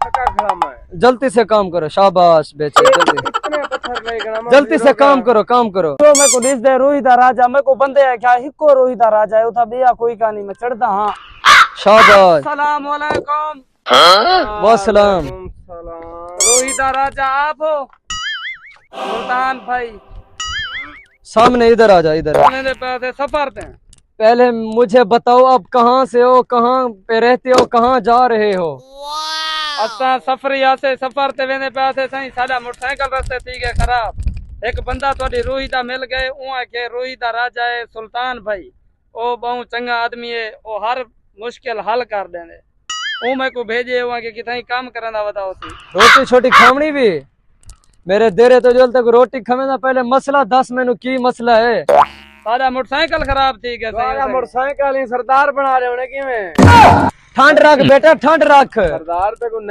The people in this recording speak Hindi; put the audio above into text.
थका खड़ा मैं। जल्दी से काम करो, शाबाश बेचे, जल्दी इतने पत्थर ले गया मैं। जल्दी से काम करो, काम करो। तो मैं को दिस दे रोहिदा राजा मैं को बंदे है क्या हिको रोहिदा राजा है उथा बिया कोई कहानी में चढ़दा। हाँ शाबाश, सलाम वालेकुम। वासलाम। रोहिदा राजा आप हो? सुल्तान भाई सामने इधर आ जा, इधर आ। मेरे पैसे सफर थे। पहले मुझे बताओ आप कहाँ से हो, कहाँ पे रहते हो, कहाँ जा रहे हो? असा सफरिया से सफर ते वेंदे पैसे सही साडा मोटरसाइकिल रस्ते थी गए खराब। एक बंदा थोड़ी रोहिदा मिल गए उहा के रोहिदा राजा है सुल्तान भाई ओ बहु चंगा आदमी है ओ हर मुश्किल हल कर देंदे। ओ मैं को भेजे उहा के किथाई काम करंदा बताओ सी। रोटी छोटी खावनी भी मेरे देरे तो जल तक रोटी खावेंदा। पहले मसला दस मेनू की मसला है? साडा मोटरसाइकिल खराब थी गए सारा मोटरसाइकिल ही सरदार बना रहे होने की में। ठंड रख बेटा, ठंड रख। सरदार पे को नहीं